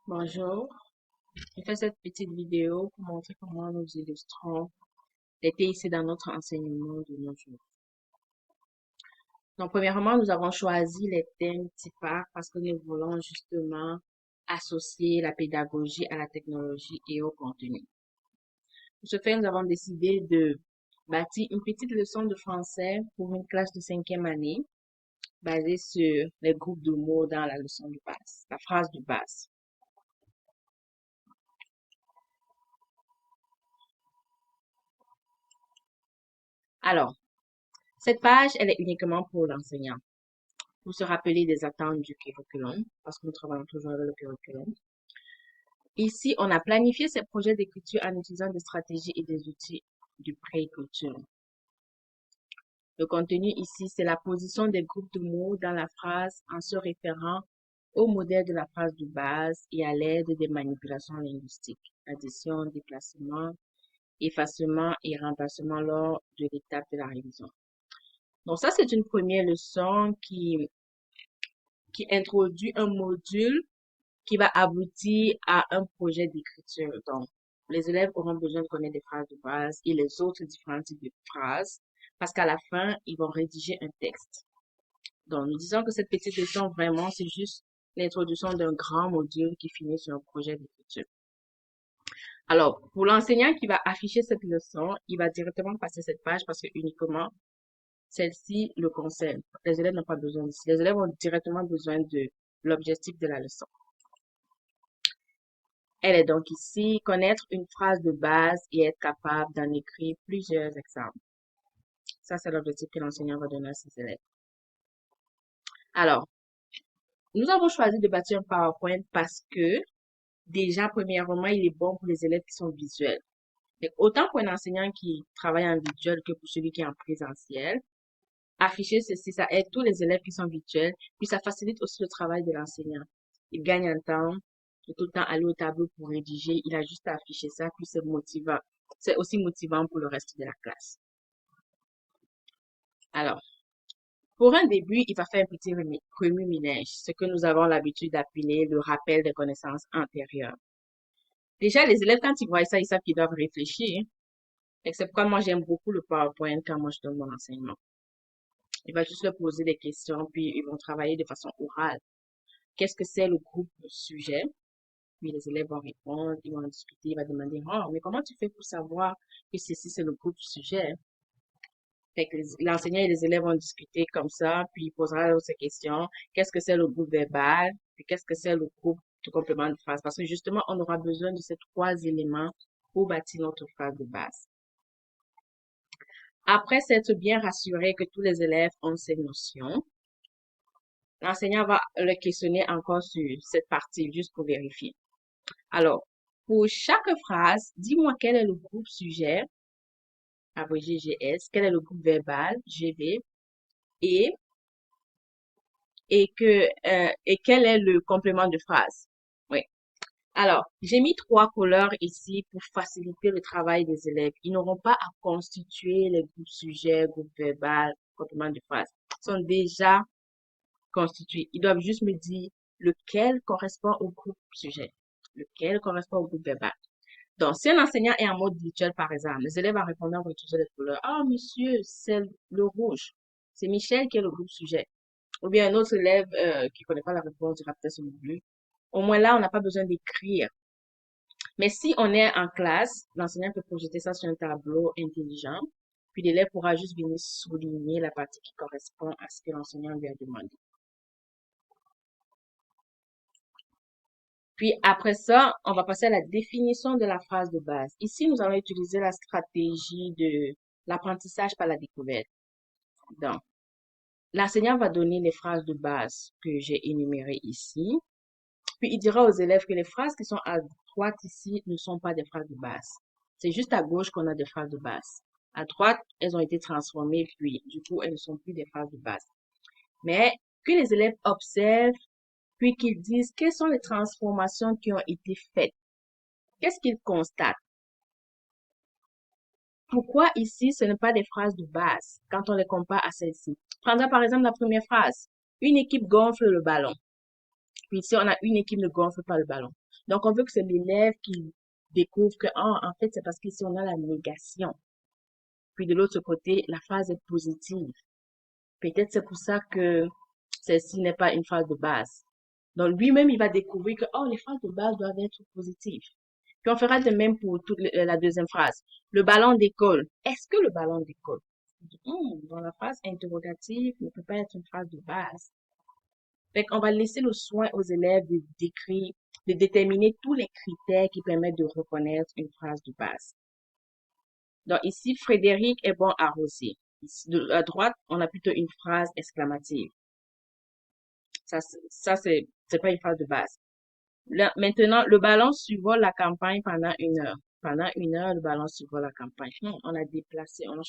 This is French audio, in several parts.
Bonjour, je fais cette petite vidéo pour montrer comment nous illustrons les TIC dans notre enseignement de nos jours. Donc, premièrement, nous avons choisi les thèmes TIPAC parce que nous voulons justement associer la pédagogie à la technologie et au contenu. Pour ce faire, nous avons décidé de bâtir une petite leçon de français pour une classe de 5e année basée sur les groupes de mots dans la leçon de base, la phrase de base. Alors, cette page, elle est uniquement pour l'enseignant. Pour se rappeler des attentes du curriculum, parce que nous travaillons toujours avec le curriculum. Ici, on a planifié ces projets d'écriture en utilisant des stratégies et des outils du pré-écriture. Le contenu ici, c'est la position des groupes de mots dans la phrase en se référant au modèle de la phrase de base et à l'aide des manipulations linguistiques, addition, déplacement, effacement et remplacement lors de l'étape de la révision. Donc ça, c'est une première leçon qui introduit un module qui va aboutir à un projet d'écriture. Donc, les élèves auront besoin de connaître des phrases de base et les autres différents types de phrases parce qu'à la fin, ils vont rédiger un texte. Donc, nous disons que cette petite leçon, vraiment, c'est juste l'introduction d'un grand module qui finit sur un projet d'écriture. Alors, pour l'enseignant qui va afficher cette leçon, il va directement passer cette page parce que uniquement celle-ci le concerne. Les élèves n'ont pas besoin d'ici. Les élèves ont directement besoin de l'objectif de la leçon. Elle est donc ici, connaître une phrase de base et être capable d'en écrire plusieurs exemples. Ça, c'est l'objectif que l'enseignant va donner à ses élèves. Alors, nous avons choisi de bâtir un PowerPoint parce que, déjà, premièrement, il est bon pour les élèves qui sont visuels. Donc, autant pour un enseignant qui travaille en visuel que pour celui qui est en présentiel. Afficher ceci, ça aide tous les élèves qui sont visuels, puis ça facilite aussi le travail de l'enseignant. Il gagne un temps, de tout le temps aller au tableau pour rédiger, il a juste à afficher ça, puis c'est motivant. C'est aussi motivant pour le reste de la classe. Alors, pour un début, il va faire un petit remue-ménage, ce que nous avons l'habitude d'appeler le rappel des connaissances antérieures. Déjà, les élèves, quand ils voient ça, ils savent qu'ils doivent réfléchir. Et c'est pourquoi moi, j'aime beaucoup le PowerPoint quand moi, je donne mon enseignement. Il va juste leur poser des questions, puis ils vont travailler de façon orale. Qu'est-ce que c'est le groupe sujet? Puis les élèves vont répondre, ils vont en discuter, il va demander, oh, mais comment tu fais pour savoir que ceci, c'est le groupe sujet? Fait que l'enseignant et les élèves vont discuter comme ça, puis il posera d'autres questions. Qu'est-ce que c'est le groupe verbal? Puis qu'est-ce que c'est le groupe de complément de phrase? Parce que justement, on aura besoin de ces trois éléments pour bâtir notre phrase de base. Après s'être bien rassuré que tous les élèves ont ces notions, l'enseignant va le questionner encore sur cette partie juste pour vérifier. Alors, pour chaque phrase, dis-moi quel est le groupe sujet, abrégé GS, quel est le groupe verbal, GV, et, et quel est le complément de phrase. Oui. Alors, j'ai mis trois couleurs ici pour faciliter le travail des élèves. Ils n'auront pas à constituer les groupes sujets, groupe verbal, complément de phrase. Ils sont déjà constitués. Ils doivent juste me dire lequel correspond au groupe sujet, lequel correspond au groupe verbal. Donc, si un enseignant est en mode virtuel, par exemple, les élèves en répondant vont utiliser les couleurs. Ah, monsieur, c'est le rouge. C'est Michel qui est le groupe sujet. Ou bien un autre élève qui connaît pas la réponse dira peut-être c'est le bleu. Au moins là, on n'a pas besoin d'écrire. Mais si on est en classe, l'enseignant peut projeter ça sur un tableau intelligent, puis l'élève pourra juste venir souligner la partie qui correspond à ce que l'enseignant lui a demandé. Puis après ça, on va passer à la définition de la phrase de base. Ici, nous allons utiliser la stratégie de l'apprentissage par la découverte. Donc, l'enseignant va donner les phrases de base que j'ai énumérées ici. Puis il dira aux élèves que les phrases qui sont à droite ici ne sont pas des phrases de base. C'est juste à gauche qu'on a des phrases de base. À droite, elles ont été transformées, puis du coup, elles ne sont plus des phrases de base. Mais que les élèves observent, puis qu'ils disent quelles sont les transformations qui ont été faites. Qu'est-ce qu'ils constatent? Pourquoi ici, ce n'est pas des phrases de base quand on les compare à celle-ci? Prendons par exemple la première phrase. Une équipe gonfle le ballon. Puis ici, on a une équipe ne gonfle pas le ballon. Donc, on veut que c'est l'élève qui découvre que, ah, en fait, c'est parce qu'ici, on a la négation. Puis de l'autre côté, la phrase est positive. Peut-être c'est pour ça que celle-ci n'est pas une phrase de base. Donc, lui-même, il va découvrir que, oh, les phrases de base doivent être positives. Puis on fera de même pour toute la deuxième phrase. Le ballon décolle. Est-ce que le ballon décolle? Dans la phrase interrogative, ne peut pas être une phrase de base. Fait qu'on va laisser le soin aux élèves de décrire, de déterminer tous les critères qui permettent de reconnaître une phrase de base. Donc ici, Frédéric est bon à arroser. Ici, à droite, on a plutôt une phrase exclamative. Ça c'est pas une phrase de base. Là, maintenant, le ballon survole la campagne pendant une heure. Pendant une heure, le ballon survole la campagne. On a déplacé, on a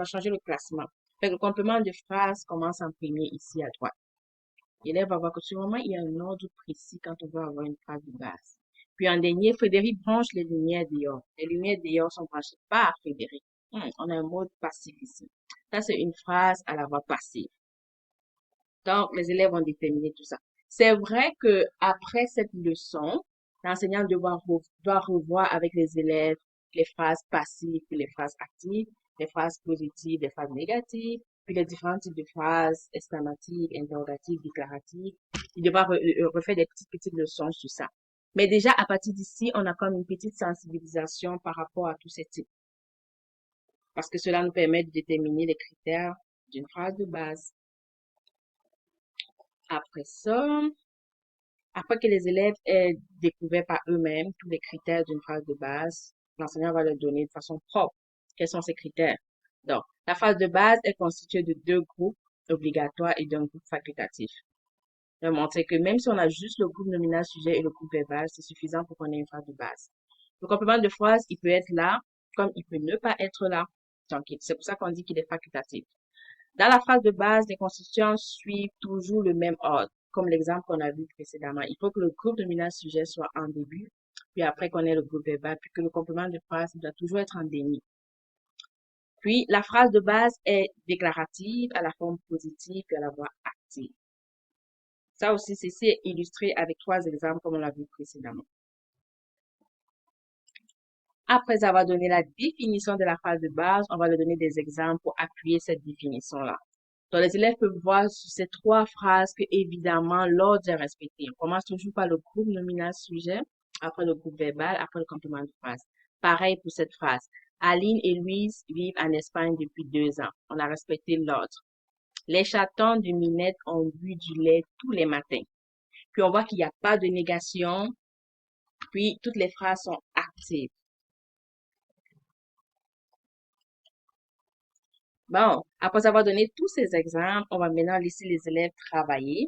changé le classement. Fait que le complément de phrase commence en premier ici à droite. L'élève va voir que sur le moment, il y a un ordre précis quand on veut avoir une phrase de base. Puis en dernier, Frédéric branche les lumières dehors. Les lumières dehors sont branchées par Frédéric. On a un mode passif ici. Ça, c'est une phrase à la voix passive. Donc, les élèves vont déterminer tout ça. C'est vrai que après cette leçon, l'enseignant doit revoir avec les élèves les phrases passives puis les phrases actives, les phrases positives, les phrases négatives, puis les différents types de phrases exclamatives, interrogatives, déclaratives. Il devra refaire des petites leçons sur ça. Mais déjà, à partir d'ici, on a comme une petite sensibilisation par rapport à tous ces types. Parce que cela nous permet de déterminer les critères d'une phrase de base. Après ça, après que les élèves aient découvert par eux-mêmes tous les critères d'une phrase de base, l'enseignant va leur donner de façon propre quels sont ces critères. Donc, la phrase de base est constituée de deux groupes obligatoires et d'un groupe facultatif. De montrer que même si on a juste le groupe nominal sujet et le groupe verbal, c'est suffisant pour qu'on ait une phrase de base. Le complément de phrase, il peut être là, comme il peut ne pas être là. Donc, c'est pour ça qu'on dit qu'il est facultatif. Dans la phrase de base, les constituants suivent toujours le même ordre, comme l'exemple qu'on a vu précédemment. Il faut que le groupe dominant sujet soit en début, puis après qu'on ait le groupe verbal, puis que le complément de phrase doit toujours être en déni. Puis, la phrase de base est déclarative, à la forme positive, puis à la voix active. Ça aussi, c'est illustré avec 3 exemples comme on l'a vu précédemment. Après avoir donné la définition de la phrase de base, on va leur donner des exemples pour appuyer cette définition-là. Donc, les élèves peuvent voir sur ces 3 phrases que, évidemment, l'ordre est respecté. On commence toujours par le groupe nominal sujet, après le groupe verbal, après le complément de phrase. Pareil pour cette phrase. Aline et Louise vivent en Espagne depuis 2 ans. On a respecté l'ordre. Les chatons de Minette ont bu du lait tous les matins. Puis on voit qu'il n'y a pas de négation. Puis toutes les phrases sont actives. Bon, après avoir donné tous ces exemples, on va maintenant laisser les élèves travailler.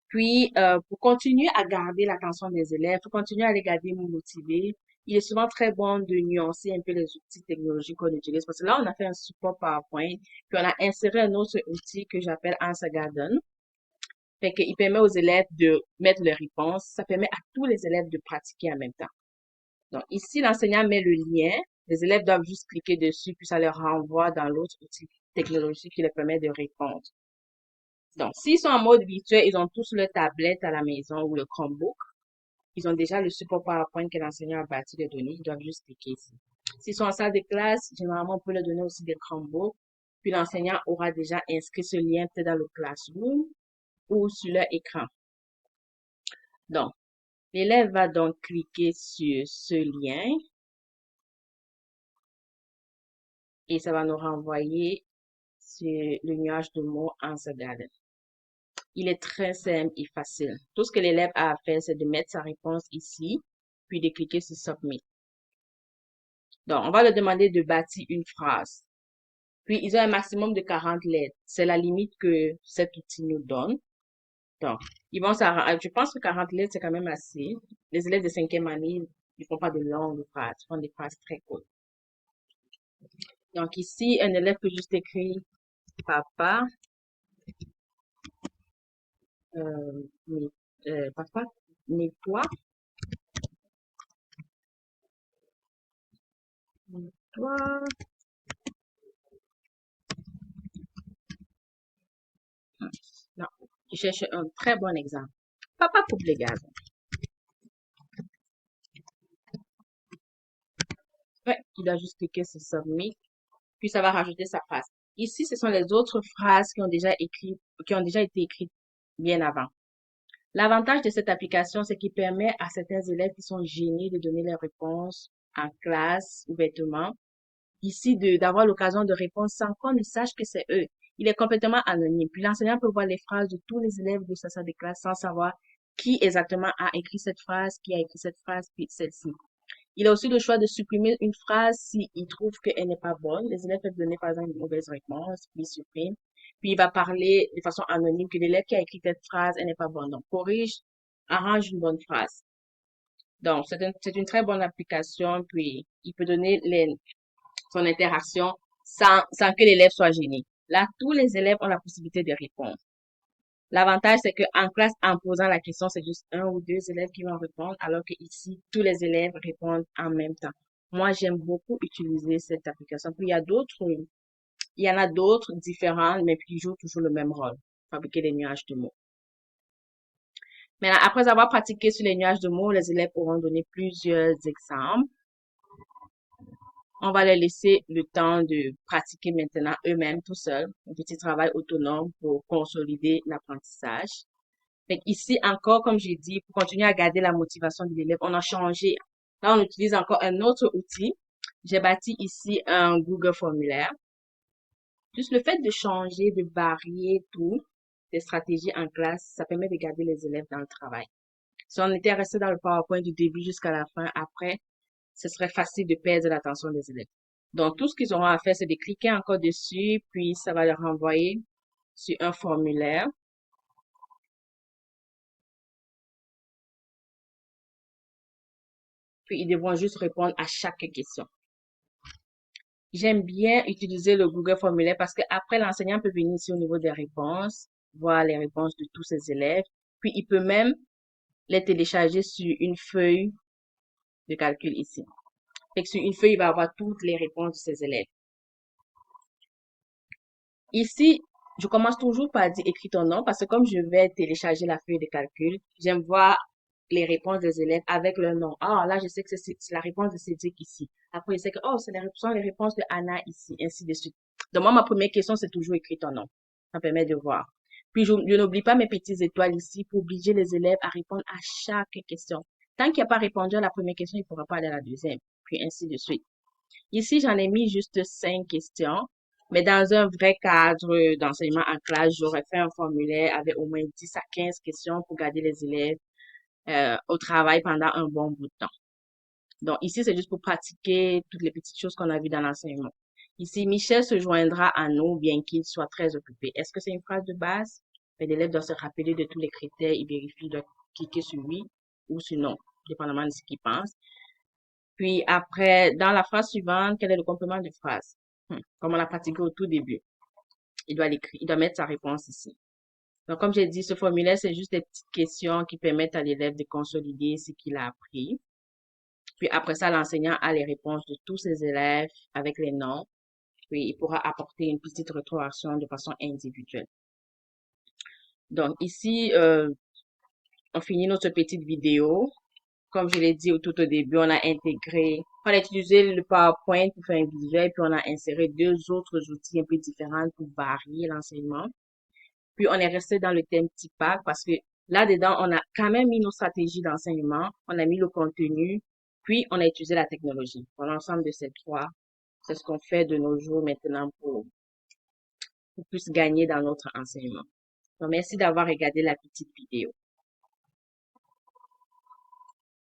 Puis, pour continuer à garder l'attention des élèves, pour continuer à les garder motivés, il est souvent très bon de nuancer un peu les outils technologiques qu'on utilise. Parce que là, on a fait un support PowerPoint, puis on a inséré un autre outil que j'appelle Answer Garden. Fait qu'il permet aux élèves de mettre leurs réponses. Ça permet à tous les élèves de pratiquer en même temps. Donc, ici, l'enseignant met le lien. Les élèves doivent juste cliquer dessus, puis ça leur renvoie dans l'autre outil technologique qui leur permet de répondre. Donc, s'ils sont en mode virtuel, ils ont tous leur tablette à la maison ou le Chromebook. Ils ont déjà le support PowerPoint que l'enseignant a bâti de données. Ils doivent juste cliquer ici. S'ils sont en salle de classe, généralement, on peut leur donner aussi des Chromebooks. Puis l'enseignant aura déjà inscrit ce lien peut-être dans le Classroom ou sur leur écran. Donc, l'élève va donc cliquer sur ce lien et ça va nous renvoyer sur le nuage de mots Answer Garden. Il est très simple et facile. Tout ce que l'élève a à faire, c'est de mettre sa réponse ici, puis de cliquer sur Submit. Donc, on va leur demander de bâtir une phrase. Puis, ils ont un maximum de 40 lettres. C'est la limite que cet outil nous donne. Donc, je pense que 40 lettres, c'est quand même assez. Les élèves de 5e année, ils font pas de longues phrases. Ils font des phrases très courtes. Donc, ici, un élève peut juste écrire papa, papa, nettoie, nettoie. Non, je cherche un très bon exemple. Papa coupe les gazons. Ouais, il a juste cliqué sur Submit, puis ça va rajouter sa phrase. Ici, ce sont les autres phrases qui ont déjà été écrites bien avant. L'avantage de cette application, c'est qu'il permet à certains élèves qui sont gênés de donner leurs réponses en classe ouvertement, ici d'avoir l'occasion de répondre sans qu'on ne sache que c'est eux. Il est complètement anonyme. Puis l'enseignant peut voir les phrases de tous les élèves de sa salle de classe sans savoir qui exactement a écrit cette phrase, qui a écrit cette phrase, puis celle-ci. Il a aussi le choix de supprimer une phrase s'il trouve qu'elle n'est pas bonne. Les élèves peuvent donner, par exemple, une mauvaise réponse, puis il supprime. Puis il va parler de façon anonyme que l'élève qui a écrit cette phrase, elle n'est pas bonne. Donc, corrige, arrange une bonne phrase. Donc, c'est une très bonne application. Puis, il peut donner son interaction sans que l'élève soit gêné. Là, tous les élèves ont la possibilité de répondre. L'avantage, c'est qu'en classe, en posant la question, c'est juste un ou deux élèves qui vont répondre, alors que ici, tous les élèves répondent en même temps. Moi, j'aime beaucoup utiliser cette application. Puis, il y en a d'autres différentes, mais qui jouent toujours le même rôle, fabriquer des nuages de mots. Maintenant, après avoir pratiqué sur les nuages de mots, les élèves auront donné plusieurs exemples. On va leur laisser le temps de pratiquer maintenant eux-mêmes tout seuls, un petit travail autonome pour consolider l'apprentissage. Fait ici encore, comme j'ai dit, pour continuer à garder la motivation de l'élève, on a changé. Là, on utilise encore un autre outil. J'ai bâti ici un Google formulaire. Juste le fait de changer, de varier tout, des stratégies en classe, ça permet de garder les élèves dans le travail. Si on était resté dans le PowerPoint du début jusqu'à la fin, après, ce serait facile de perdre l'attention des élèves. Donc, tout ce qu'ils auront à faire, c'est de cliquer encore dessus, puis ça va leur renvoyer sur un formulaire. Puis, ils devront juste répondre à chaque question. J'aime bien utiliser le Google Formulaire parce que après l'enseignant peut venir ici au niveau des réponses, voir les réponses de tous ses élèves. Puis, il peut même les télécharger sur une feuille de calcul ici. Fait que sur une feuille, il va avoir toutes les réponses de ses élèves. Ici, je commence toujours par dire écris ton nom parce que comme je vais télécharger la feuille de calcul, j'aime voir les réponses des élèves avec leur nom. Ah, là, je sais que c'est la réponse de Cédric ici. Après, je sais que, oh, sont les réponses de Anna ici, ainsi de suite. Donc, moi, ma première question, c'est toujours écris ton nom. Ça permet de voir. Puis, je n'oublie pas mes petites étoiles ici pour obliger les élèves à répondre à chaque question. Tant qu'il n'a pas répondu à la première question, il ne pourra pas aller à la deuxième, puis ainsi de suite. Ici, j'en ai mis juste 5 questions, mais dans un vrai cadre d'enseignement en classe, j'aurais fait un formulaire avec au moins 10 à 15 questions pour garder les élèves au travail pendant un bon bout de temps. Donc ici, c'est juste pour pratiquer toutes les petites choses qu'on a vues dans l'enseignement. Ici, Michel se joindra à nous, bien qu'il soit très occupé. Est-ce que c'est une phrase de base? L'élève doit se rappeler de tous les critères, il vérifie, il doit cliquer sur oui ou sur non, dépendamment de ce qu'il pense. Puis après, dans la phrase suivante, quel est le complément de phrase? Comme on l'a pratiqué au tout début. Il doit l'écrire, il doit mettre sa réponse ici. Donc, comme j'ai dit, ce formulaire, c'est juste des petites questions qui permettent à l'élève de consolider ce qu'il a appris. Puis après ça, l'enseignant a les réponses de tous ses élèves avec les noms. Puis il pourra apporter une petite rétroaction de façon individuelle. Donc ici, on finit notre petite vidéo. Comme je l'ai dit tout au début, on a utilisé le PowerPoint pour faire un visuel, puis on a inséré deux autres outils un peu différents pour varier l'enseignement. Puis on est resté dans le thème TIPAC parce que là-dedans, on a quand même mis nos stratégies d'enseignement, on a mis le contenu, puis on a utilisé la technologie. Pour l'ensemble de ces trois, c'est ce qu'on fait de nos jours maintenant pour plus gagner dans notre enseignement. Donc, merci d'avoir regardé la petite vidéo.